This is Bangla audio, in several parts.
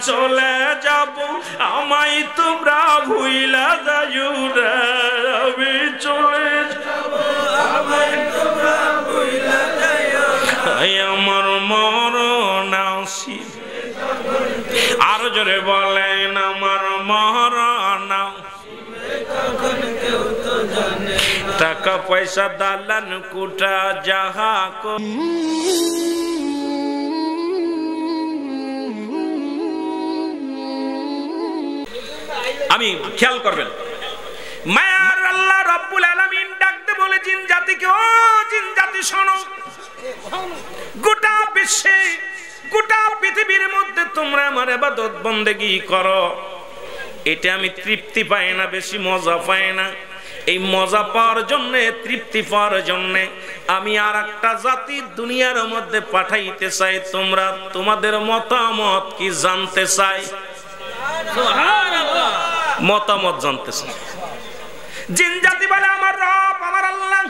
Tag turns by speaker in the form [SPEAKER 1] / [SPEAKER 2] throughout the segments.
[SPEAKER 1] চলে যাব আমায় তোমরা ভুইলা যাইও রে আমি চলে যাব আমায় তোমরা ভুইলা যাইও আমার মরণ আসিবে আর জোরে বলেন আমার মরণ টাকা পয়সা দালান কোঠা যাহা আমি খেয়াল করবেন মায়ার আল্লাহ রাব্বুল আলামিন ডাকতে বলে জিন জাতিকে ও জিন জাতি শোনো গোটা বিশ্বে গোটা পৃথিবীর মধ্যে তোমরা আমার ইবাদত বন্দেগী করো এটা আমি তৃপ্তি পাই না বেশি মজা পাই না এই মজা পাওয়ার জন্য তৃপ্তি পাওয়ার জন্য আমি আরেকটা জাতি দুনিয়ার মধ্যে পাঠাইতে চাই তোমরা তোমাদের মতামত কি জানতে চাই সুবহানাল্লাহ মতামত জানতে চাই জিন জাতি বলে আমার রব আমার আল্লাহ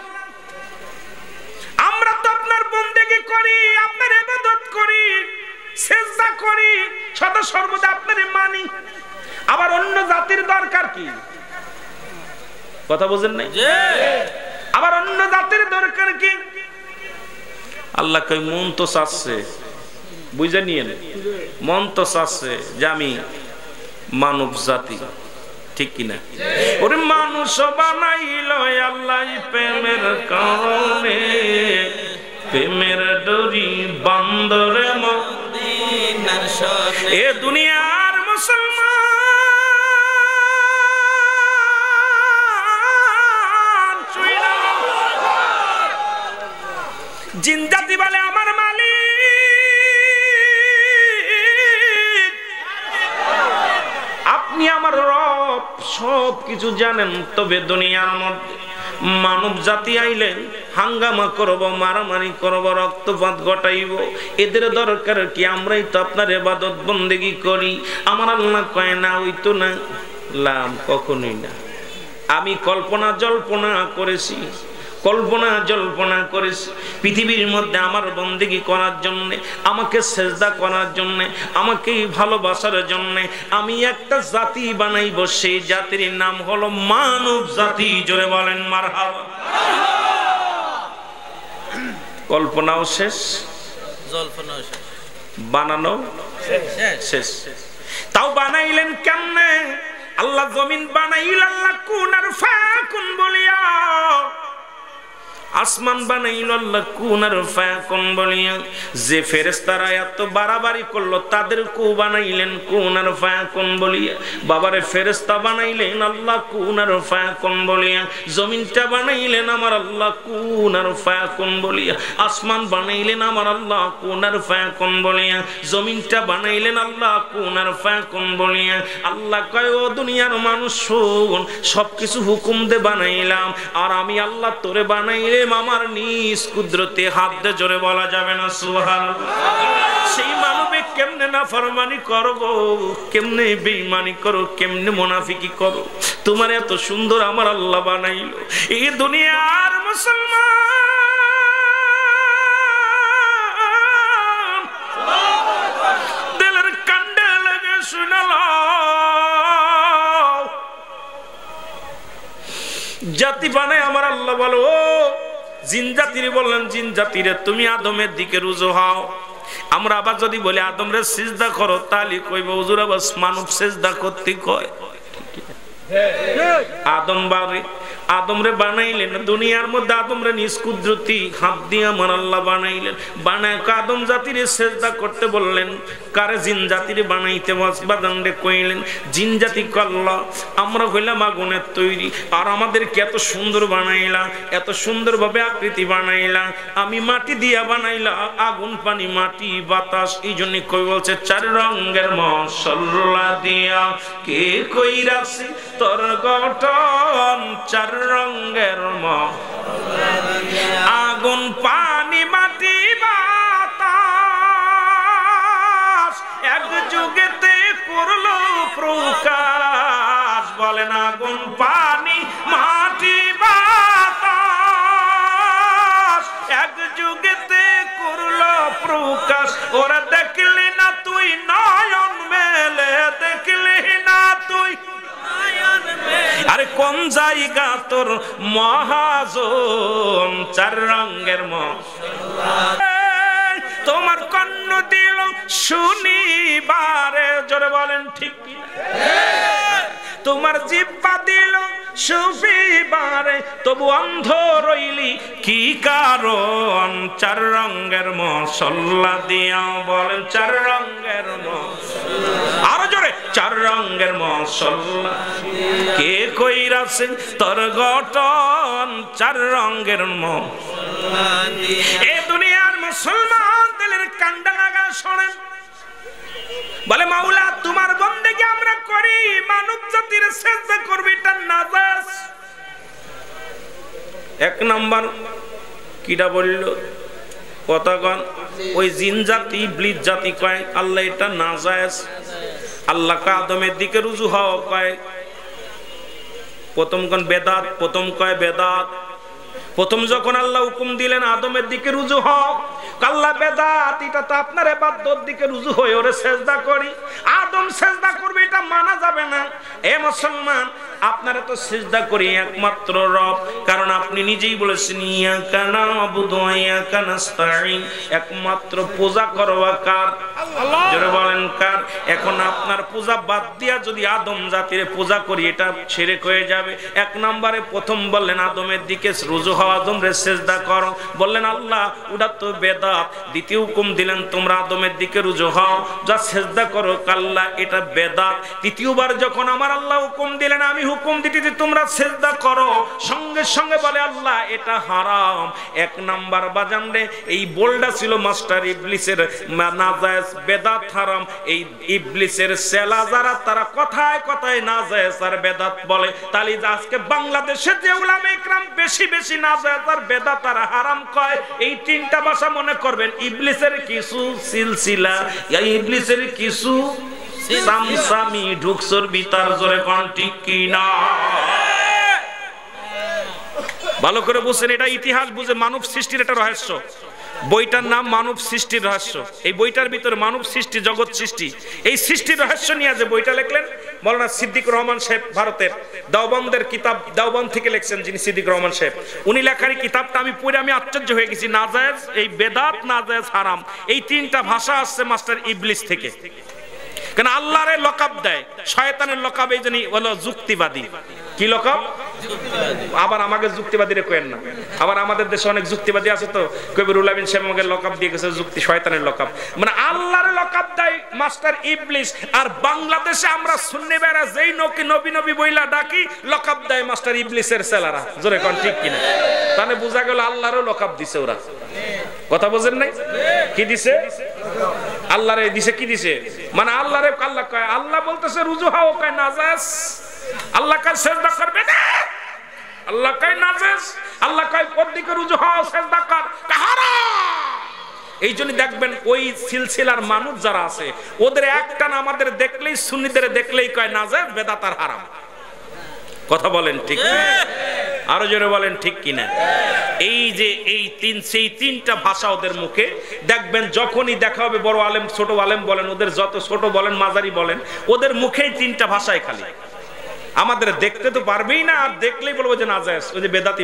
[SPEAKER 1] আমরা তো আপনার বন্দেগী করি আপনার ইবাদত করি সিজদা করি সদা সর্বদা আপনারে মানি আবার অন্য জাতির দরকার কি কথা বুঝেন নাই আবার অন্য জাতির দরকার কি আল্লাহ কই মন তো চাচ্ছে বুঝে নিয়েন মন তো চাচ্ছে যে আমি মানব জাতি ঠিক কিনা ওরে মানুষ বানাইল আল্লাহ প্রেমের কারণে প্রেমের ডরি বান্দরে মদিনার শহরে এ দুনিয়ার মুসলমান জিন জাতি বলে আমার মালিক আপনি আমার রব সব কিছু জানেন তবে দুনিয়ার মধ্যে মানব জাতি আইলেন হাঙ্গামা করব মারামারি করব রক্তপাত ঘটাইব এদের দরকার কি আমরাই তো আপনার ইবাদত বন্দেগী করি আমার আল্লাহ কয় না ওই তো না লাম কখনোই না আমি কল্পনা জল্পনা করেছি কল্পনা জল্পনা করেছি পৃথিবীর মধ্যে আমার বন্দেগী করার জন্য আমাকে সেজদা করার জন্য আমাকে ভালোবাসার জন্য আমি একটা জাতি বানাইব সেই জাতির নাম হলো মানব জাতি জোরে বলেন মারহাবা কল্পনাও শেষ জল্পনাও শেষ বানানো শেষ তাও বানাইলেন কেমনে আল্লাহ জমিন বানাইল আল্লাহ কুন আর ফাকুন বলিয়া আসমান বানাইল আল্লাহ কুন আর ফাকুন বলিয়া যে ফেরেশতারা এত বাড়াবাড়ি করলো তাদের কু বানাইলেন কুন আর ফাকুন বলিয়া বাবারে ফেরেশতা বানাইলেন আল্লাহ কুন আর ফাকুন বলিয়া জমিনটা বানাইলেন আমার আল্লাহ কুন আর ফাকুন বলিয়া আসমান বানাইলেন আমার আল্লাহ কুন আর ফাকুন বলিয়া জমিনটা বানাইলেন আল্লাহ কুন আর ফাকুন বলিয়া আল্লাহ কয় ও দুনিয়ার মানুষ শোন সবকিছু হুকুম দে বানাইলাম আর আমি আল্লাহ তোরে বানাইলে আমার নিজ কুদরতে হাত দে জোরে বলা যাবে না সুবহানাল্লাহ সেই মানবে কেমনে নাফরমানি করব কেমনে বেঈমানি করো কেমনে মুনাফিকি করো তোমার এত সুন্দর আমার আল্লাহ বানাইলো এই দুনিয়ার মুসলমান দিলের কান্দে লাগে শুনালো জাতি বানায় আমার আল্লাহ বলো জিন জাতিরে বললেন জিন জাতিরে তুমি আদমের দিকে রুজু হও আমরা আবার যদি বলি আদমরে সিজদা করো তাহলে কইব হুজুর আবার মানব সিজদা করতে কয় আদম বাড়ি আদমরে বানাইলেন দুনিয়ার মধ্যে আদমরে নিজ কুদরতি হাত দিয়ে আমার আল্লাহ বানাইলেন বানায় আদম জাতিরে সিজদা করতে বললেন কারে জিন জাতিরে বানাইতে বাদান্ডে কইলেন জিন জাতি কল্লা আমরা হইলাম আগুনের তৈরি আর আমাদেরকে এত সুন্দর বানাইলা এত সুন্দরভাবে আকৃতি বানাইলা আমি মাটি দিয়া বানাইলা আগুন পানি মাটি বাতাস এই জন্য কই বলছে চার রঙের মশলা দিয়া কে কইরাছে তোর গঠন চার রঙের আগুন পানি মাটি বাতাস এক যুগেতে করলো প্রকাশ বলেন আগুন পানি মাটি বাতাস এক যুগেতে করলো প্রকাশ ওরা দেখলি না তুই নয়ন কোন জায়গা তোর মহাজন চার রঙের মশলা তোমার কর্ণ দিল শুনিবারে জোরে বলেন ঠিক কি তোমার জিহ্বা দিল শুনিবারে তবু অন্ধ রইলি কি কারণ চার রঙের মশলা দিয়া বলেন চার রঙের মশলা আরো জোরে চার রঙের মশলা কে কইরাছেন তোর গঠন চার রঙের মশলা এ দুনিয়ার মুসলমান দিলের কান্ডা লাগা শোনেন বলে মাওলা তোমার বন্দেগী আমরা করি মানব জাতির সেজদা করবে এটা নাজায়েজ এক নাম্বার কিডা বলল কথাগণ ওই জিন জাতি ইবলিস জাতি কয় আল্লাহ এটা নাজায়েজ আল্লাহ কা আদমের দিকে রুজু হওয়া কয় প্রথম কোন বেদাত প্রথম কয় বেদাত প্রথম যখন আল্লাহ হুকুম দিলেন আদমের দিকে রুজু হও আল্লাহ বেদাত এটা তো আপনার ইবাদতের দিকে রুজু হয়ে ওরে সিজদা করি আদম সিজদা করবে এটা মানা যাবে না এ মুসলমান আপনারা তো সিজদা করি একমাত্র রব কারণ আপনি নিজেই বলেছেন ইয়াকা নাবুদু ওয়া ইয়াকা নাস্তাঈন একমাত্র পূজা করবা কার আল্লাহ জোরে বলেন কার এখন আপনার পূজা বাদ দিয়া যদি আদম জাতির পূজা করি এটা শিরক হয়ে যাবে এক নম্বরে প্রথম বললেন আদমের দিকে রুজু হও আদম রে সিজদা করো বললেন আল্লাহ ওটা তো বেদাত দ্বিতীয় হুকুম দিলেন তোমরা আদমের দিকে রুজু হও যা সিজদা করো আল্লাহ এটা বেদাত তৃতীয়বার যখন আমার আল্লাহ হুকুম দিলেন আমি হুকুম দিতে যে তোমরা সিজদা করো সঙ্গে সঙ্গে বলে আল্লাহ এটা হারাম এক নাম্বার বাজান রে এই বোলটা ছিল মাস্টার ইবলিসের নাজায়েজ বেদাত হারাম এই ইবলিসের সেলা যারা তারা কথায় কথায় নাজায়েজ আর বেদাত বলে তাহলে আজকে বাংলাদেশে যে উলামা ইকরাম বেশি বেশি নাজায়েজ আর বেদাত আর হারাম কয় এই তিনটা ভাষা মনে করবেন ইবলিসের কিছু সিলসিলা এই ইবলিসের কিছু সামসামি ঢুকসর ভিতর জোরে কোন ঠিক কি না ভালো করে বুঝেন এটা ইতিহাস বুঝে মানব সৃষ্টির একটা রহস্য বইটার নাম মানব সৃষ্টির রহস্য এই বইটার ভিতরে মানব সৃষ্টি জগৎ সৃষ্টি এই সৃষ্টির রহস্য নিয়ে যে বইটা লিখলেন মাওলানা সিদ্দিক রহমান সাহেব ভারতের দেওবন্দের কিতাব দেওবন্দ থেকে লিখছেন যিনি সিদ্দিক রহমান সাহেব উনি লেখার কিতাবটা আমি পড়ে আমি আশ্চর্য হয়ে গেছি নাজায়েজ এই বেদাত নাজায়েজ হারাম এই তিনটা ভাষা আসছে মাস্টার ইবলিস থেকে কেন আল্লাহরে লকাব দেয় শয়তানের লকাব এই জন্য হলো যুক্তিবাদী কি লকাব আবার আমাকে যুক্তিবাদীরে কইেন না আবার আমাদের দেশে অনেক যুক্তিবাদী আছে তো কবিরুল আমিন সাহেব আমাকে লকাব দিয়ে গেছে যুক্তি শয়তানের লকাব মানে আল্লাহরে লকাব দেয় মাস্টার ইবলিস আর বাংলাদেশে আমরা সুন্নি বেরা যেই নবী নবী বইলা ডাকি লকাব দেয় মাস্টার ইবলিসের ছেলেরা জোরে কোন ঠিক কিনা তাহলে বোঝা গেল আল্লাহরও লকাব দিছে ওরা কথা বুঝেন নাই কি দিছে আল্লাহরে দিছে কি দিছে মানে আল্লাহরে আল্লাহ কয় আল্লাহ বলতেছে রুজু হও কয় নাজায়েজ আল্লাহ কয় সিজদা করবে না আল্লাহ কয় নাজায়েজ আল্লাহ কয় কোন দিকে রুজু হও সিজদা কর হারাম এইজন্য দেখবেন ওই সিলসিলার মানুষ যারা আছে ওদের একটান আমাদের দেখলেই সুন্নিদের দেখলেই কয় নাজায়েজ বেদাত আর হারাম কথা বলেন ঠিক কি আরো জোরে বলেন ঠিক কিনা এই যে এই তিনটা ভাষা ওদের মুখে দেখবেন যখনই দেখা হবে বড় আলেম ছোট আলেম বলেন ওদের যত ছোট বলেন মাঝারি বলেন ওদের মুখেই তিনটা ভাষায় খালি আমাদের দেখতে তো পারবেই না আর দেখলেই বলবো যে নাজায়েজ ওই যে বেদাতি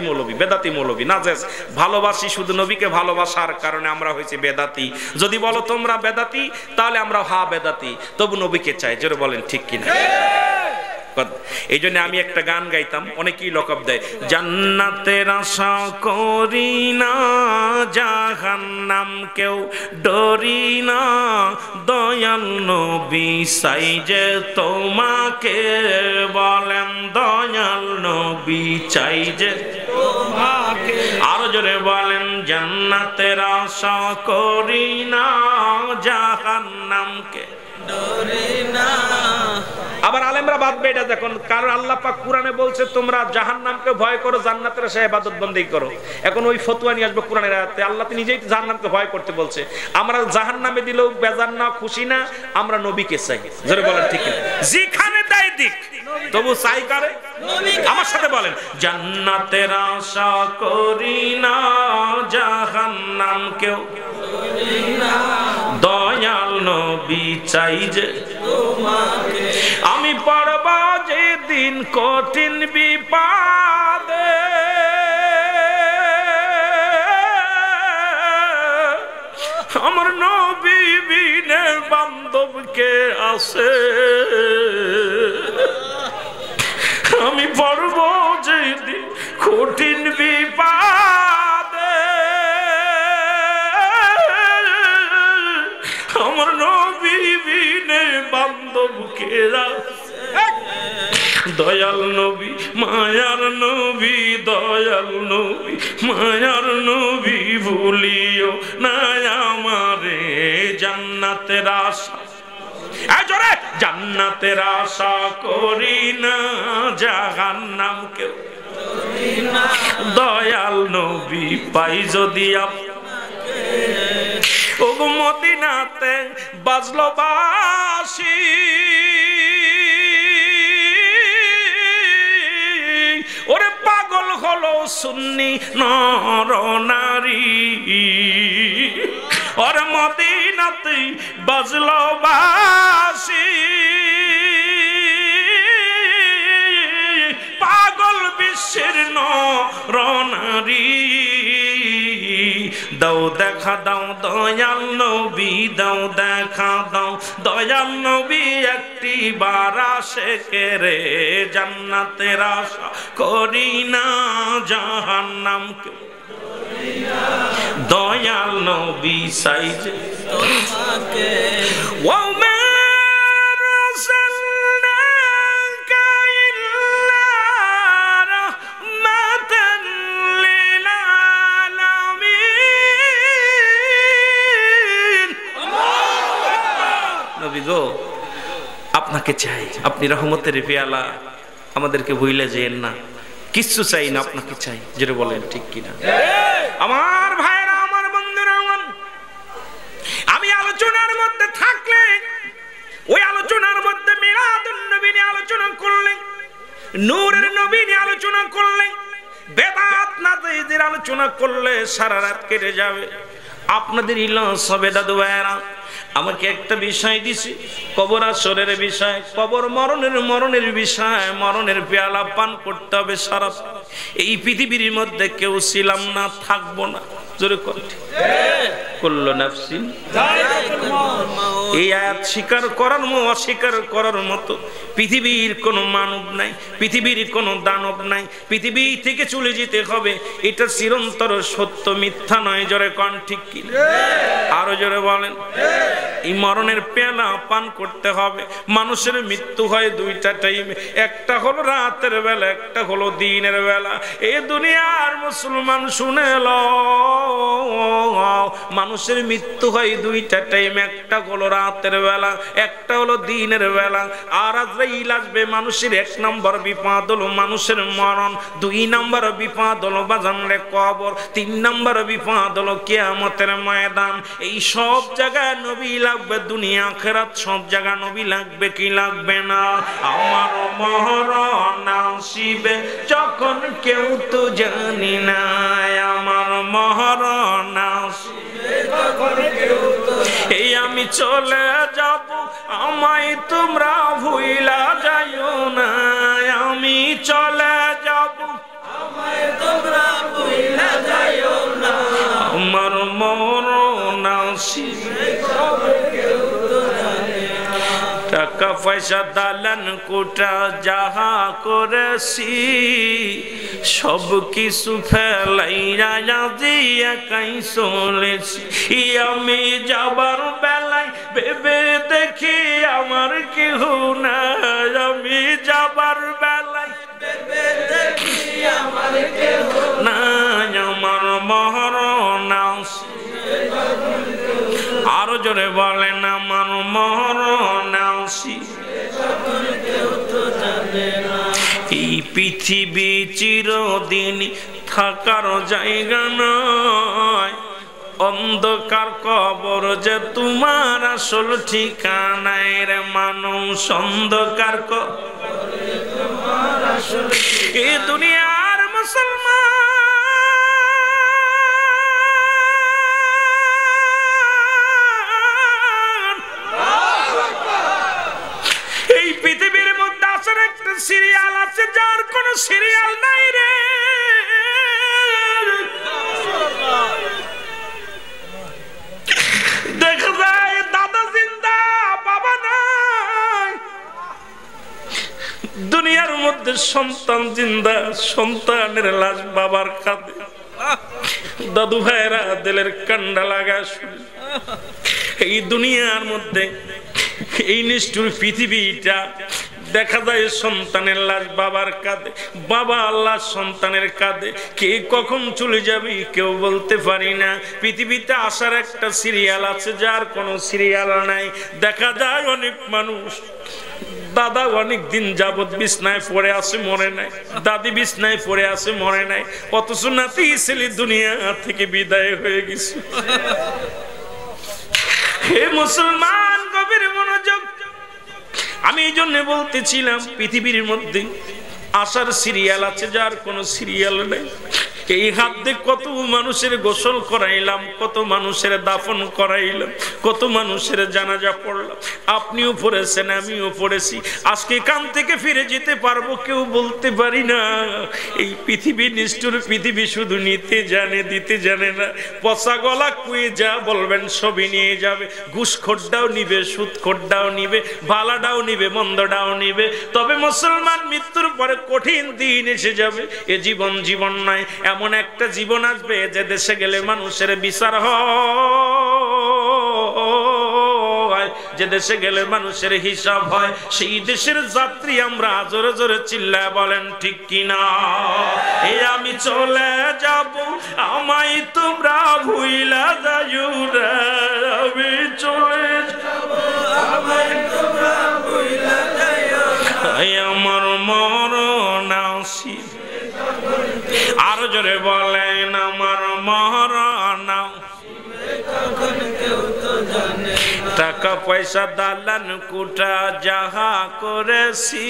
[SPEAKER 1] মৌলবী নাজায়েজ ভালোবাসি শুধু নবীকে ভালোবাসার কারণে আমরা হয়েছি বেদাতি যদি বলো তোমরা বেদাতি তাহলে আমরা বেদাতি তবু নবীকে চাই জোরে বলেন ঠিক কিনা এই জন্য আমি একটা গান গাইতাম অনেকেই লকব দেয় জান্নাতের আশা করি না জাহান্নাম কেউ ডরি না দয়াল নবী চাই যে তোমাকে বলেন দয়াল নবী চাই যে তোমাকে আরো জোরে বলেন জান্নাতের আশা করি না জাহান্নামকে ডরি না আবার আলেমরা বাদবে এটা যখন কারণ আল্লাহ পাক কোরআনে বলছে তোমরা জাহান্নামকে ভয় করো জান্নাতের আশায় ইবাদত বন্দেগী করো এখন ওই ফতোয়া নিয়ে আসবে কোরআনের আয়াতে আল্লাহ তো নিজেই জাহান্নামকে ভয় করতে বলছে আমরা জাহান্নামে দিলেও বেজার না খুশি না আমরা নবীকে চাই জোরে বলেন ঠিক না যেখানে দেয় দিক তবু চাই কারে আমার সাথে বলেন জান্নাতের আশা করি না জাহান্নামকেও করি না দয়াল নবী চাই যে তোমাকে আমি পড়ব যে একদিন কঠিন বিপদে আমার নবী বিনে বান্ধবকে আছে আমি পড়ব যেদিন কঠিন বিপদে আমার নবী বিনে বান্ধবকে দয়াল নবী মায়ার নবী দয়াল নবী মায়ার নবী ভুলিও না আমারে জান্নাতের আশা জোরে জান্নাতের আশা করি না জাহান্নাম কেউ দয়াল নবী পাই যদি ও মদিনাতে বাজলো বাঁশি ওরে পাগল হলো সুন্নি নর নারী ওর মদিনাতে বাজলো বাঁশি পাগল বিশ্বের নর নারী দাও দেখা দাও দয়াল নবী দাও দেখা দাও দয়াল নবী একটি বার আশিকে রে জান্নাতের আশা করি না জাহান্নাম কেউ দয়াল নবী সাইজে তোমাকে আপনাকে চাই আপনি রহমতের পেয়ালা আমাদেরকে ভুলে যেন না কিছু চাই না আপনাকে চাই যেটা বলেন ঠিক কিনা আমার ভাইরা আমার বন্ধুরা আমি আলোচনার মধ্যে থাকলে ওই আলোচনার মধ্যে মিলাদুন নবী নিয়ে আলোচনা করলে নূরের নবী নিয়ে আলোচনা করলে বেদাত নাজাইদের আলোচনা করলে সারা রাত কেটে যাবে আপনাদের ইলাস হবে দাদু ভাইরা আমাকে একটা বিষয় দিছি কবর আসরের বিষয় কবর মরণের বিষয় মরণের পেয়ালা পান করতে হবে সারা এই পৃথিবীর মধ্যে কেউ ছিলাম না থাকবো না জোরে কুল্লু নাফসিন যায়কাতুল মাউত এই আয়াত স্বীকার করার অস্বীকার করার মতো পৃথিবীর কোনো মানব নাই পৃথিবীর কোনো দানব নাই পৃথিবী থেকে চলে যেতে হবে এটা চিরন্তর সত্য মিথ্যা নয় জোরে কোন ঠিক কি আরো জোরে বলেন এই মরণের পেয়ালা পান করতে হবে মানুষের মৃত্যু হয় দুইটা টাইমে একটা হলো রাতের বেলা একটা হলো দিনের বেলা এই দুনিয়ার মুসলমান শুনে লও মানুষের মৃত্যু হয় দুইটা টাইমে একটা হলো রাতের বেলা একটা হলো দিনের বেলা আর আজরাইল আসবে মানুষের এক নম্বর বিপদ হলো মানুষের মরণ দুই নম্বর বিপদ হলো বাজানরে কবর তিন নম্বর বিপদ হলো কিয়ামতের ময়দান এই সব জায়গায় নবী লাগবে দুনিয়া আখিরাত সব জায়গা নবী লাগবে কি লাগবে না আমার মরণ আসিবে যখন কেউ তো জানি না আমার মরণ আসিবে যখন কেউ তো এই আমি চলে যাব আমায় তোমরা ভুইলা যাইও না আমি চলে যাব আমায় তোমরা ভুইলা যাইও না আমার মরণ আসিবে যখন কেউ তো জানি না টাকা পয়সা দালান কোটা যাহা করেছি সব কিছু ফেলাইয়া আজি একাই চলেছি আমি যাবার বেলায় ভেবে দেখি আমার কেহ না আমি যাবার বেলায় ভেবে দেখি আমার কেহ না আমার মরণ আসিবে আরো জোরে বলেন আমার মরণ আসিবে যখন কেউ তো জানে না এই পৃথিবী চিরদিন থাকার জায়গা নয় অন্ধকার কবর যে তোমার আসল ঠিকানায় রে মানুষ অন্ধকার কবর যে তোমার আসল এই দুনিয়ার মুসলমান এই পৃথিবীর মধ্যে আসলে একটা সিরিয়াল আছে যার কোনো সিরিয়াল নাই রে। দেখা যায় দাদা জিন্দা বাবা নাই, দুনিয়ার মধ্যে সন্তান জিন্দা, সন্তানের লাশ বাবার কাঁধে, দাদু ভাইরা দিলের কান্ডা লাগা শুনে। এই দুনিয়ার মধ্যে এই নিষ্ঠুর পৃথিবীটা দেখা যায় সন্তানের লাশ বাবার কাঁধে, বাবা আল্লাহ সন্তানের কাঁধে। কে কখন চলে যাবে কেউ বলতে পারি না। পৃথিবীতে আসার একটা সিরিয়াল আছে যার কোনো সিরিয়াল নাই। দেখা যায় অনেক মানুষ, দাদা অনেক দিন যাবত বিছনায় পড়ে আছে মরে নাই, দাদি বিছনায় পড়ে আছে মরে নাই, অথচ নাতি ছেলে দুনিয়া থেকে বিদায় হয়ে গেছে। হে মুসলমান, গভীর মনোযোগ। আমি এই জন্য বলতেছিলাম পৃথিবীর মধ্যে আসার সিরিয়াল আছে যার কোনো সিরিয়াল নেই। এই হাত দিয়ে কত মানুষের গোসল করাইলাম, কত মানুষের দাফন করাইলাম, কত মানুষের জানাজা পড়লাম। আপনিও পড়েছেন, আমিও পড়েছি। আজকে কান থেকে ফিরে যেতে পারবো কেউ বলতে পারি না। এই পৃথিবী নিষ্ঠুর পৃথিবী, শুধু নিতে জানে, দিতে জানে না। পচা গলা কুয়ে যা বলবেন সবই নিয়ে যাবে। ঘুষখোরটাও নিবে, সুদখোরটাও নিবে, ভালাটাও নিবে, মন্দটাও নিবে। তবে মুসলমান, মৃত্যুর পরে কঠিন দিন এসে যাবে। এ জীবন জীবন নয়, এমন একটা জীবন আসবে যে দেশে গেলে মানুষের বিচার হয়, যে দেশে গেলে মানুষের হিসাব হয়। সেই দেশের যাত্রী আমরা জোরে জোরে চিল্লায় বলেন ঠিক কিনা। এই আমি চলে যাব, আমায় তোমরা ভুইলা যাইও রে। আমি চলে যাব, আমায় তোমরা ভুইলা যাইও। আমার মরণ আসিবে। আরো জোরে বলেন আমার মরণ। টাকা পয়সা দালান কুটা যাহা করেছি,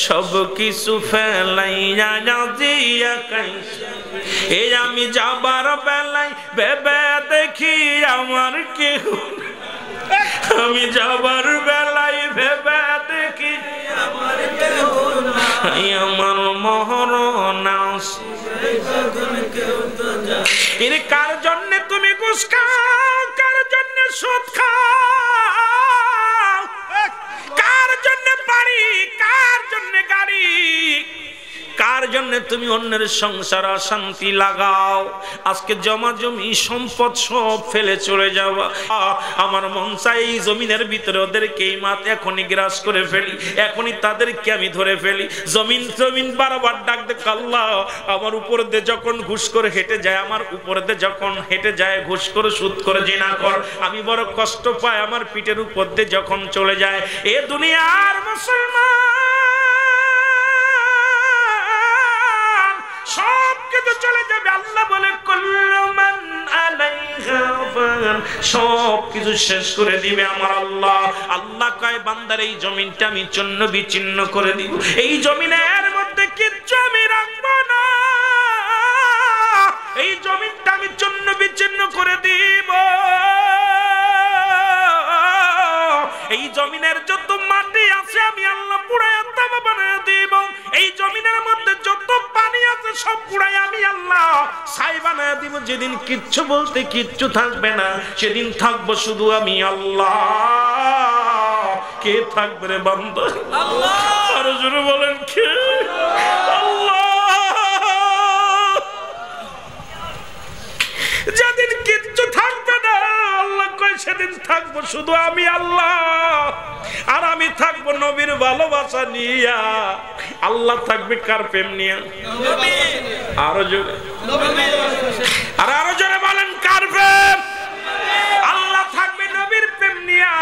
[SPEAKER 1] সব কিছু ফেলাইয়া দিয়া কাইসা। এই আমি যাবার বেলায় ভেবে দেখি আমার কেউ, আমি যাবার বেলায় ভেবে দেখি আমার কেউ নাই। আমার মরণ আসিবে, কার জন্য তুমি ঘুষ খাও, কার জন্য সুদ খাও, কার জন্য বাড়ি, কার জন্য গাড়ি, কার জন্য তুমি অন্যের সংসার অশান্তি লাগাও। আজকে জমা জমি সম্পদ সব ফেলে চলে যাওয়া। আমার মন চাই এই জমিনের ভিতরে ওদেরকে এই মাত এখনই গ্রাস করে ফেলি, এখনই তাদেরকে আমি ধরে ফেলি। জমিন জমিন বারবার ডাক দেখ, আল্লাহ আমার উপর দিয়ে যখন ঘুষ করে হেঁটে যায়, আমার উপর দিয়ে যখন হেঁটে যায় ঘুষ করে সুদ করে জিনা কর, আমি বড় কষ্ট পাই। আমার পিঠের উপর দিয়ে যখন চলে যায় এ দুনিয়ার মুসলমান, সব কিছু চলে যাবে। আল্লাহ বলে কুল্লু মান আলাইহা ফান, সব কিছু শেষ করে দিবে আমার আল্লাহ। আল্লাহ কয় বান্দার এই জমিনটা আমি চূর্ণ বিচ্ছিন্ন করে দিব, এই জমিনের মধ্যে কিচ্ছু আমি রাখবো না, এই জমিনটা আমি চূর্ণ বিচ্ছিন্ন করে দিব। এই জমিনের যত মাটি আছে আমি আল্লাহ পুড়াইয়া তামা বানাইয়া দিব। এই জমিনের মধ্যে যত পানি আছে সব পুড়াই আমি আল্লাহ ছাই বানাইয়া দিব। যেদিন কিচ্ছু বলতে কিচ্ছু থাকবে না, সেদিন থাকবো শুধু আমি আল্লাহ। কে থাকবে রে বান্দা? আল্লাহ। আরো জোরে বলেন কে? আল্লাহ। যেদিন কিচ্ছু থাকবে না, আল্লাহ কয় সেদিন থাকবো শুধু আমি আল্লাহ। আর আমি থাকবো নবীর ভালোবাসা নিয়া। আল্লাহ থাকবে কার প্রেম নিয়া? আরো জোরে, আর আরো জোরে বলেন কার প্রেম? আল্লাহ থাকবে নবীর প্রেম নিয়া,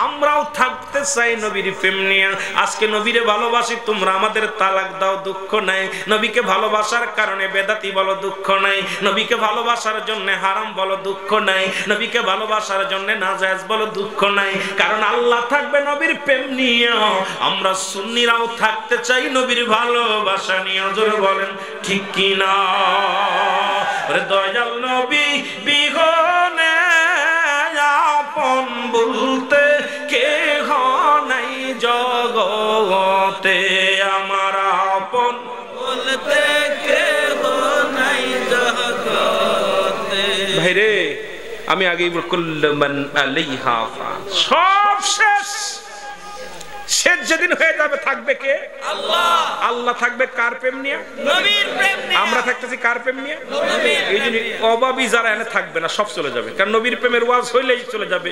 [SPEAKER 1] আমরাও থাকতে চাই নবীর প্রেম নিয়া। আজকে নবীরে ভালোবাসি, তোমরা আমাদের তালাক দাও, দুঃখ নাই। নবীকে ভালোবাসার কারণে বেদাতি বলো, দুঃখ নাই। নবীকে ভালোবাসার জন্য হারাম বলো, দুঃখ নাই। নবীকে ভালোবাসার জন্য নাজায়েজ বলো, দুঃখ নাই। কারণ আল্লাহ থাকবে নবীর প্রেম নিয়া, আমরা সুন্নিরাও থাকতে চাই নবীর ভালোবাসা নিয়ে। জোরে বলেন ঠিক কিনা? ওরে দয়াল নবী বিহনে আপন বলতে কেহ নাই জগতে। আমি আগেই কুল্লু মান আলাইহা ফান, সব শেষ। শেষ যেদিন হয়ে যাবে থাকবে কে? আল্লাহ। আল্লাহ থাকবে কার প্রেম নিয়ে? নবীর প্রেম নিয়ে। আমরা থাকতেছি কার প্রেম নিয়ে? নবীর। এই জন্য অভাবী যারা এনে থাকবে না, সব চলে যাবে, কারণ নবীর প্রেমের ওয়াজ হইলেই চলে যাবে।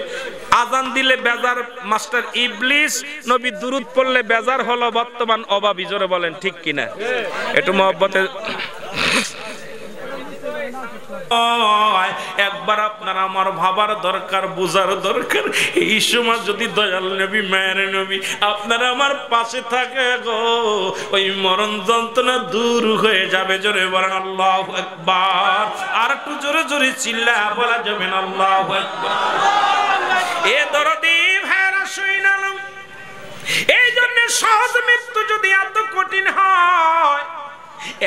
[SPEAKER 1] আজান দিলে বেজার মাস্টার ইবলিস, নবী দুরূদ পড়লে বেজার হলো বর্তমান অভাবী। জোরে বলেন ঠিক কিনা? একটু মহব্বতে একবার আপনার আমার ভাবার দরকার, বোঝার দরকার। এই সময় যদি দয়াল নবী, মায়ের নবী আপনার আমার পাশে থাকে গো, ওই মরণ যন্ত্রণা দূর হয়ে যাবে। জোরে বলেন আল্লাহু আকবার। আর একটু জোরে জোরে চিল্লা বলা যাবে না আল্লাহু আকবার। এ দরদি ভাইরা শুইনাল, এই জন্য সহজ মৃত্যু যদি এত কঠিন হয়,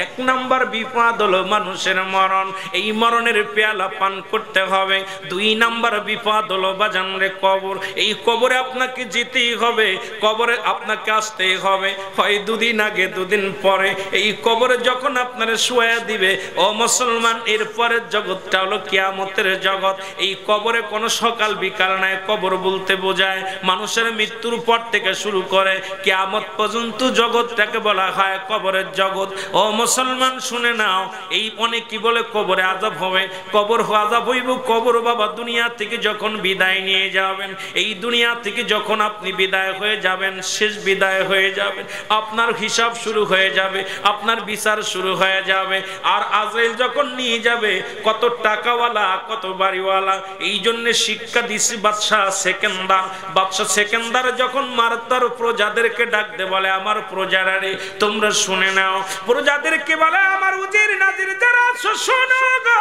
[SPEAKER 1] এক নাম্বার বিপদ হলো মানুষের মরণ। এই মরণের পেয়ালা পান করতে হবে। দুই নাম্বার বিপদ হলো বাজানরে কবর। এই কবরে আপনাকে যেতেই হবে, কবরে আপনাকে আসতেই হবে, হয় দুদিন আগে দুদিন পরে। এই কবরে যখন আপনারা শুয়ে দিবে, ও মুসলমান, এর পরের জগৎটা হলো কিয়ামতের জগৎ। এই কবরে কোনো সকাল বিকাল নাই। কবর বলতে বোঝায় মানুষের মৃত্যুর পর থেকে শুরু করে কিয়ামত পর্যন্ত জগৎটাকে বলা হয় কবরের জগৎ। ও মুসলমান শুনে নাও, এই অনেক কি বলে কবরে আযাব হবে, কবর আযাব হইব। কবর বাবা দুনিয়া থেকে যখন বিদায় নিয়ে যাবেন, এই দুনিয়া থেকে যখন আপনি বিদায় হয়ে যাবেন, শেষ বিদায় হয়ে যাবেন, আপনার হিসাব শুরু হয়ে যাবে, আপনার বিচার শুরু হয়ে যাবে। আর আজরাইল যখন নিয়ে যাবে, কত টাকাওয়ালা কত বাড়িওয়ালা। এই জন্য শিক্ষা দিছি বাদশাহ সেকেন্দার। বাদশাহ সেকেন্দার যখন মারতার প্রজাদেরকে ডাকতে বলে, আমার প্রজারা রে তোমরা শুনে নাও। প্রজাদেরকে বলে, আমার উজির নাজির যারা শোনো গো,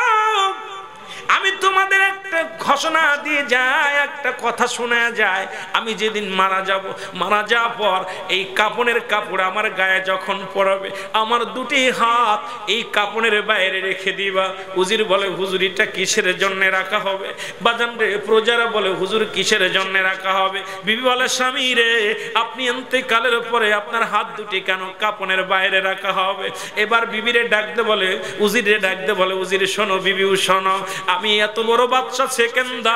[SPEAKER 1] আমি তোমাদের একটা ঘোষণা দিয়ে যায়, একটা কথা শোনা যায়। আমি যেদিন মারা যাব, মারা যাওয়ার পর এই কাপনের কাপড় আমার গায়ে যখন পড়াবে, আমার দুটি হাত এই কাপনের বাইরে রেখে দিবা। উজির বলে, হুজুরিটা কিসের জন্য রাখা হবে? বাজান রে, প্রজারা বলে, হুজুর কিসের জন্য রাখা হবে? বিবি বলে, স্বামী রে, আপনি ইন্তেকালের পরে আপনার হাত দুটি কেন কাপনের বাইরে রাখা হবে? এবার বিবিরে ডাকতে বলে, উজিরে ডাকতে বলে, উজির শোনো, বিবিও শোনো, আমি এত বড় বাদশা সেকেন্দার,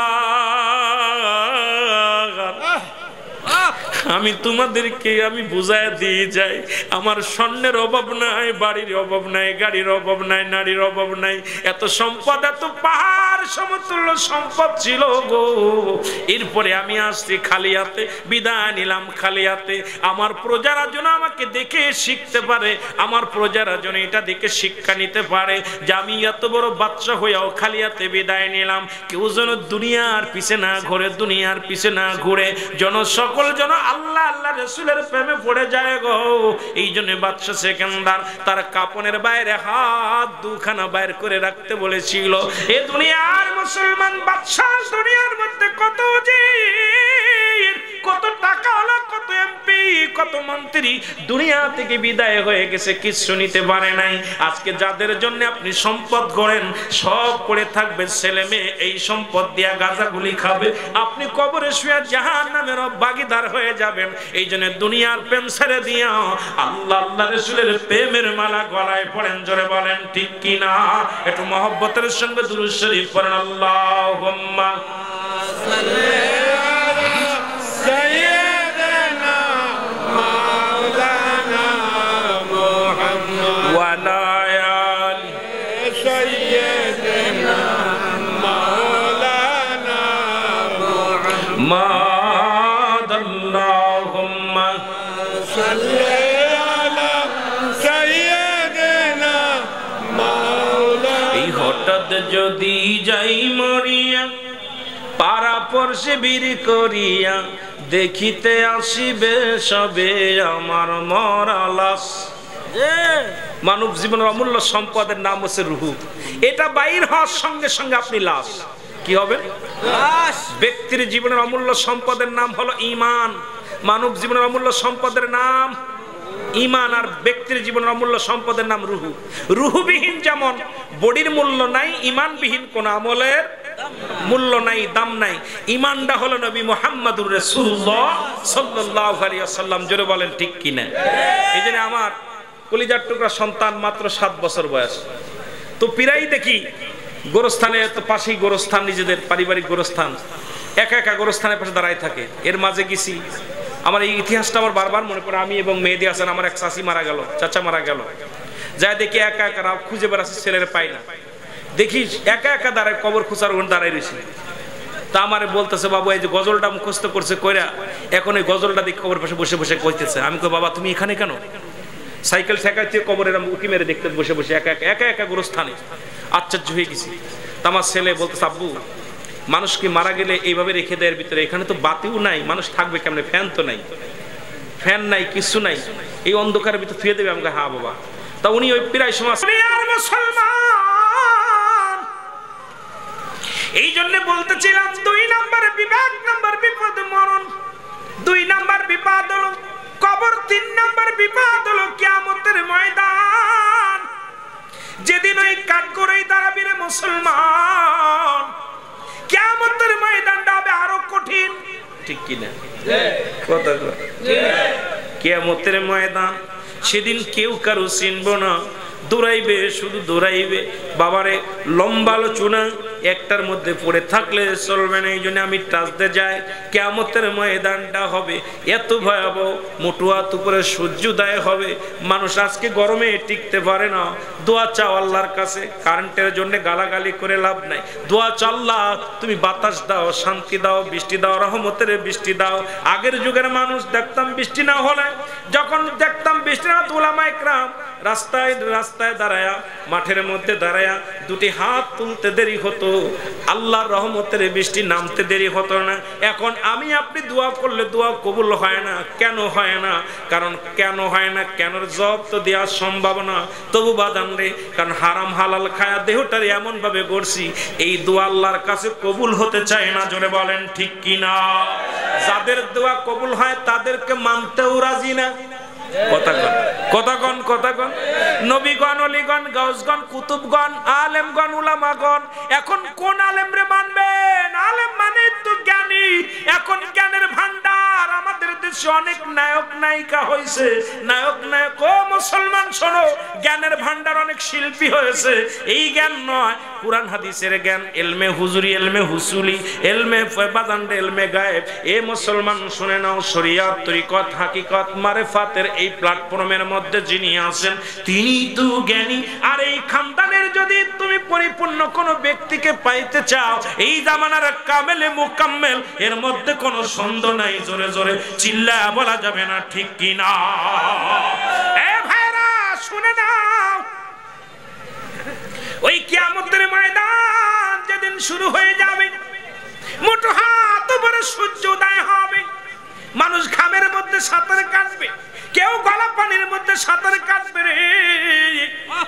[SPEAKER 1] আমি তোমাদেরকে আমি বুঝায় দিয়ে যাই, আমার স্বর্ণের অভাব নাই, বাড়ির অভাব নাই, গাড়ির অভাব নাই, নারীর অভাব নাই। এত সম্পদ, এত পাহাড় সমতুল্য সম্পদ ছিল গো। এরপরে আমি আসছি খালি হাতে, বিদায় নিলাম খালি হাতে। আমার প্রজারা যেন আমাকে দেখে শিখতে পারে, আমার প্রজারা যেন এটা দেখে শিক্ষা নিতে পারে যে আমি এত বড় বাদশা হইয়াও খালি হাতে বিদায় নিলাম। কেউ যেন দুনিয়ার পিছে না ঘুরে, দুনিয়ার পিছে না ঘুরে, যেন সকল যেন আল্লাহ আল্লাহ রাসূলের প্রেমে পড়ে যায় গো। এই জন্য বাদশা সেকেন্দার তার কাপনের বাইরে হাত দুখানা বাইর করে রাখতে বলেছিল। এ দুনিয়ার মুসলমান বাদশা, দুনিয়ার মধ্যে কত উজির, কত টাকা হলো, কত এমপি, কত মন্ত্রী দুনিয়া থেকে বিদায় হয়ে গেছে, কিচ্ছু নিতে পারে নাই। আজকে যাদের জন্য আপনি সম্পদ করেন, সব পড়ে থাকবে, ছেলে মেয়ে এই সম্পদ দিয়া গাঁজাগুলি খাবে, আপনি কবরে শুয়ে জাহান্নামের ভাগীদার হয়ে যাবেন। এই জন্য দুনিয়ার প্রেম ছেড়ে দিয়া আল্লাহ আল্লাহ রাসূলের প্রেমের মালা গলায় পড়েন। জোরে বলেন ঠিক কিনা? একটু মহব্বতের সঙ্গে দুরূদ শরীফ পড়েন। আল্লাহুম্মা সাল্লি আলা সাইয়্যিদিনা মাওলানা মুহাম্মদ ওয়া আলা আলি সাইয়্যিদিনা মাওলানা মুহাম্মদ। আল্লাহুম্মা সাল্লি আলা সাইয়্যিদিনা মাওলানা। এই হঠাৎ যদি যাই মরিয়া, পাড়া পড়শে বীর করিয়া, দেখিতে আসিবে সবে আমার মরা লাশ। মানব জীবনের অমূল্য সম্পদের নাম হচ্ছে রূহ। এটা বাইর হওয়ার সঙ্গে সঙ্গে আপনি লাশ। কি হবে? লাশ। ব্যক্তির জীবনের অমূল্য সম্পদের নাম হলো ঈমান। মানব জীবনের অমূল্য সম্পদের নাম ঈমান, আর ব্যক্তির জীবনের অমূল্য সম্পদের নাম রূহ। রূহবিহীন যেমন বডির মূল্য নাই, ঈমানবিহীন কোন আমলের মূল্য নাই, দাম নাই। ঈমানটা হলো নবী মুহাম্মদুর রাসূলুল্লাহ সাল্লাল্লাহু আলাইহি ওয়াসাল্লাম। জোরে বলেন ঠিক কিনা? এই জন্য আমার কলিজার টুকরা সন্তান মাত্র 7 বছর বয়স, তো প্রায় দেখি গোরস্থানে তো পাশেই গোরস্থান, নিজেদের পারিবারিক গোরস্থান, একা একা গোরস্থানের পাশে দাঁড়ায় থাকে। এর মাঝে গেছি, আমার এই ইতিহাসটা আমার বারবার মনে পড়ে। আমি এবং মেহেদি হাসান, আমার এক চাচি মারা গেল, চাচা মারা গেল, যাই দেখি একা একা খুঁজে বেড়াচ্ছে, ছেলের পাই না, দেখি একা একা দাঁড়ায়, কবর খুঁচার ওখানে দাঁড়ায় রয়েছে। তা আমারে বলতেছে, বাবু এই যে গজলটা মুখস্থ করছে কইরা, এখন এই গজলটা দেখে কবর পাশে বসে বসে কইতেছে। আমি কই, বাবা তুমি এখানে কেন? সাইকেল ঠেকাইতে কবরের উকি মেরে দেখতে বসে বসে একা একা একা গোরস্থানে। আশ্চর্য হয়ে গেছি। তা আমার ছেলে বলতেছে, আব্বু মানুষকে মারা গেলে এইভাবে রেখে দেয় ভিতরে, এখানে তো বাতিও নাই, মানুষ থাকবে কেমনে, ফ্যান তো নাই, ফ্যান নাই, কিছু নাই, এই অন্ধকারের ভিতরে ফিরে দেবে? আমাকে হ্যাঁ বাবা। তা উনি ওই প্রায় সময় মুসলমান, এই জন্য বলতেছিলাম 2 নম্বর বিভাগ, 1 নম্বর বিপদ মরণ, 2 নম্বর বিপদ হলো কবর, 3 নম্বর বিপদ হলো কিয়ামতের ময়দান। যেদিন ওই কাঠগড়ায় দাঁড়াবি রে মুসলমান, কিয়ামতের ময়দানটা হবে আরো কঠিন, ঠিক কিনা? কথা কিয়ামতের ময়দান, সেদিন কেউ কারো চিনব না, দৌড়াইবে, শুধু দৌড়াইবে। বাবারে লম্বা আলোচনা, একটার মধ্যে পড়ে থাকলে চলবে না, এই জন্য আমি টাচতে যাই। কিয়ামতের ময়দানটা হবে এত ভয়াবহ, মোটুয়াত উপরে সূর্যোদয় হবে, মানুষ আজকে গরমে টিকতে পারে না। দোয়া চাও আল্লাহর কাছে, কারেন্টের জন্য গালাগালি করে লাভ নাই। দোয়া চাও, আল্লাহ তুমি বাতাস দাও, শান্তি দাও, বৃষ্টি দাও, রহমতের বৃষ্টি দাও। আগের যুগের মানুষ দেখতাম বৃষ্টি না হলে, যখন দেখতাম বৃষ্টি না, উলামা ইকরাম রাস্তায় রাস্তায় দাঁড়ায়া, মাঠের মধ্যে দাঁড়ায়া 2টি হাত তুলতে দেরি হতো, আল্লাহর রহমতের বৃষ্টি নামতে দেরি হতো না। এখন আমি আপনি দোয়া করলে দোয়া কবুল হয় না। কেন হয় না? কারণ কেন হয় না, কেনর জবাব তো দেওয়া সম্ভব না। তবু বাদান রে, কারণ হারাম হালাল খায়া দেহটারে এমন ভাবে গড়ছি, এই দোয়া আল্লাহর কাছে কবুল হতে চায় না। জোরে বলেন ঠিক কিনা? যাদের দোয়া কবুল হয় তাদেরকে মানতেও রাজি না। কথাগণ নবীগণ, অলিগণ, গাউসগণ, কুতুবগণ, আলেমগণ, উলামাগণ, এখন কোন আলেমরে মানবেন? আলেম মানে তো জ্ঞানী। এখন জ্ঞানের ভান্ডার, আমাদের দেশে অনেক নায়ক নায়িকা হয়েছে, নায়ক নায়ক। ও মুসলমান শোনো, জ্ঞানের ভান্ডার, অনেক শিল্পী হয়েছে। এই জ্ঞান নয়, কুরআন হাদিসের জ্ঞান, এলমে হুজুরি, এলমে হুসুলি, এলমে ফয়বাদান্ডে, এলমে গায়েব। এ মুসলমান শুনে নাও, শরিয়াত, তরিকত, হাকিকত, মারিফাতের এই প্ল্যাটফর্মের মধ্যে যিনি আছেন তিনি তো জ্ঞানী। আর এই খানদানের যদি তুমি পরিপূর্ণ কোন ব্যক্তিকে পাইতে চাও, এই জামানার কামেলে মুকাম্মেল, এর মধ্যে কোনো সন্দেহ নাই। জোরে জোরে চিল্লা বলা যাবে না, ঠিক কি না? এ ভাইরা শুনে নাও, ওই কিয়ামতের ময়দান যেদিন শুরু হয়ে যাবে, মোটো হাত উপরে সূর্যোদয় হবে, মানুষ ঘামের মধ্যে সাঁতার কাটবে, কেউ গলা পানির মধ্যে সাঁতার কাটবে রে,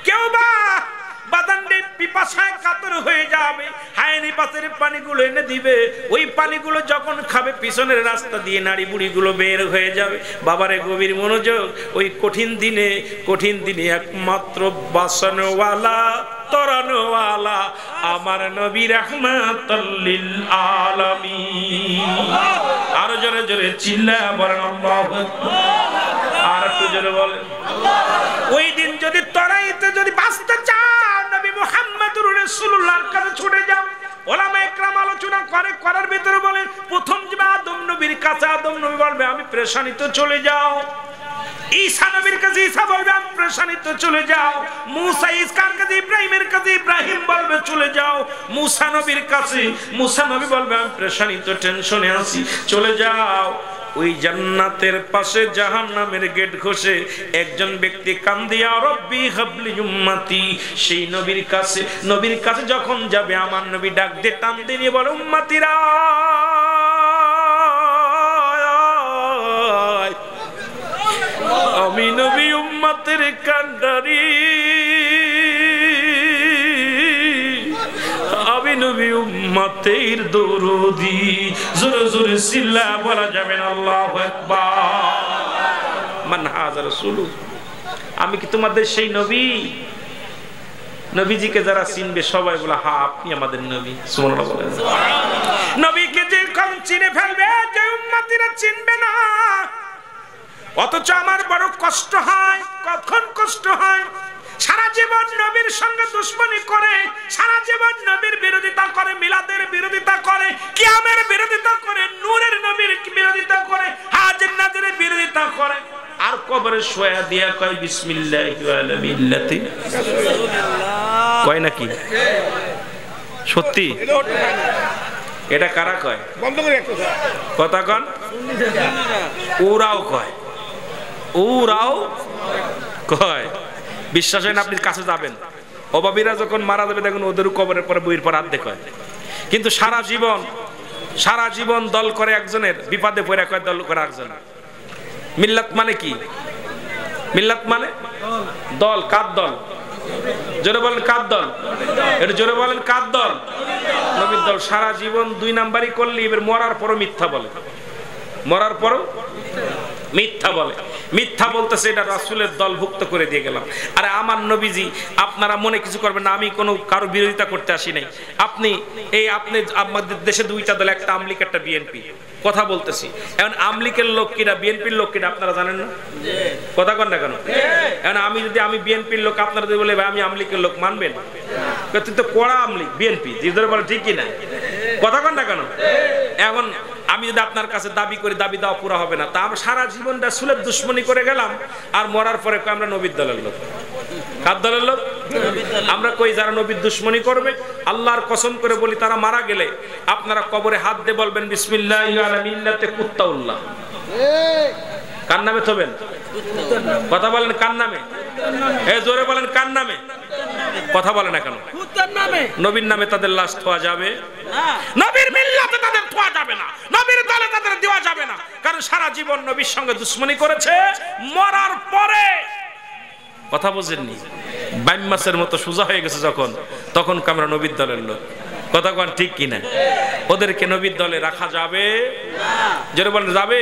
[SPEAKER 1] কেউ বা বাদান্ডে পিপাসায় কাতর হয়ে যাবে, হায়নি পাশের পানিগুলো এনে দিবে। ওই পানিগুলো যখন খাবে, পিছনের রাস্তা দিয়ে নাড়ি বুড়িগুলো বের হয়ে যাবে। বাবারে গভীর মনোযোগ, ওই কঠিন দিনে একমাত্র বাসনওয়ালা, তরানোওয়ালা আমার নবী রাহমাতুল লিল আলামিন। আরো জোরে জোরে চিল্লা বলেন আল্লাহু আকবার। আর একটু জোরে বলেন। ওই দিন যদি তরাইতে যদি বাঁচতে চান, নবী মুহাম্মদুর রাসূলুল্লাহর কাছে ছুটে যাও। ওলামা ইকরাম আলোচনা করার ভিতরে বলে, প্রথম যাবে আদম নবীর কাছে, আদম নবী বলবে আমি পেরেশানিতে চলে যাও। ঈসা নবীর কাছে ঈসা বলবে আমি পেরেশানিতে চলে যাও। মুসা ইসকার কাছে ইব্রাহিমের কাছে ইব্রাহিম বলবে চলে যাও। মুসা নবীর কাছে মুসা নবী বলবে আমি পেরেশানিতে, টেনশনে আছি, চলে যাও। ওই জান্নাতের পাশে জাহান্নামের গেট ঘষে একজন ব্যক্তি কান্দিয়া রব্বি হাবলি উম্মতি, সেই নবীর কাছে যখন যাবে, আমার নবী ডাক দিয়ে টান দিয়ে বলে, উম্মতিরা আমি নবী উম্মতের কান্ডারি, আমি নবী উম্মতের দরদি। জোরে জোরে চিল্লা বলা যাবে না আল্লাহু আকবার। মান হাযা রাসূলু, আমি কি তোমাদের সেই নবী? নবীজিকে যারা চিনবে সবাই বলে হ্যাঁ আপনি আমাদের নবী। সুবহানাল্লাহ বলেন। নবীকে যে কম চিনে ফেলবে, যে উম্মতিরা চিনবে না। অথচ আমার বড় কষ্ট হয়, কখন কষ্ট হয়, সারা জীবন নবীর সঙ্গে দুশমনি করে, সারা জীবন নবীর বিরোধিতা করে, মিলাদের বিরোধিতা করে, কিয়ামের বিরোধিতা করে, নূরের নবীর বিরোধিতা করে, হাজির নাজিরের বিরোধিতা করে, আর কবরে শোয়া দিয়া কয় বিসমিল্লাহি ওয়ালা মিল্লাতি কয় নাকি? সত্যি? এটা কারা কয়? কথা কন। ওরাও কয়, ওরাও কয়। বিশ্বাস হয় না? আপনি কাছে যাবেন, অবাবিরা যখন মারা যাবে দেখুন ওদের কবরের পরে বইয়ের পর আর্ধেক হয়। কিন্তু সারা জীবন দল করে একজনের, বিপদে পড়ে কয় দল করে একজন। মিল্লাত মানে কি? মিল্লাত মানে দল। কার দল? জোরে বলেন কার দল? এটা জোরে বলেন কার দল? নবীর দল। সারা জীবন 2 নাম্বারই করলে এবার মরার পরও মিথ্যা বলে, মরার পরও মিথ্যা বলে। মিথ্যা বলতেছে এটা রাসূলের দলভুক্ত করে দিয়ে গেলাম। আরে আমার নবীজি, আপনারা মনে কিছু করবেন না, আমি কোনো কারো বিরোধিতা করতে আসি নাই। আপনি আমাদের দেশে 2টা দল, একটা আমলিক একটা বিএনপি, কথা বলতেছি। এখন আমলিকের লোক কিনা বিএনপির লোক কিনা আপনারা জানেন না? কথা কন না কেন? এখন আমি বিএনপির লোক, আপনারা যদি বলে ভাই আমি আমলিকের লোক, মানবেন? তুই তো কড়া আমলিক বিএনপি, ধরে বলে ঠিক কিনা? কথা কন না কেন? এখন আমি যদি আপনার কাছে দাবি করি, দাবি দেওয়া পুরো হবে না। তা আমরা সারা জীবন রাসূলের দুশমনি করে গেলাম, আর মরার পরে আমরা নবীর দলের লোক। কার দলের লোক? আমরা কই যারা নবীর দুশমনি করবে, আল্লাহর কসম করে বলি, তারা মারা গেলে আপনারা কবরে হাত দিয়ে বলবেন বিসমিল্লাহি আলা মিল্লাতে কুত্তাউল্লাহ। কার নামে থবেন? কথা বলেন কার নামে? জোরে বলেন কার নামে? কথা বলে না কেন? নবীর নামে তাদের লাশ থোয়া যাবে না, নবীর মিল্লাতে তাদের থোয়া যাবে না, নবীর দলে তাদের দেওয়া যাবে না। কারণ সারা জীবন নবীর সঙ্গে দুশমনি করেছে, মরার পরে কথা বুঝেননি, বাইম মাছের মতো সোজা হয়ে গেছে যখন, তখন আমরা নবীর দলের লোক। কথা কোন ঠিক কিনা? ওদেরকে নবীর দলে রাখা যাবে না। যারা বলেন যাবে।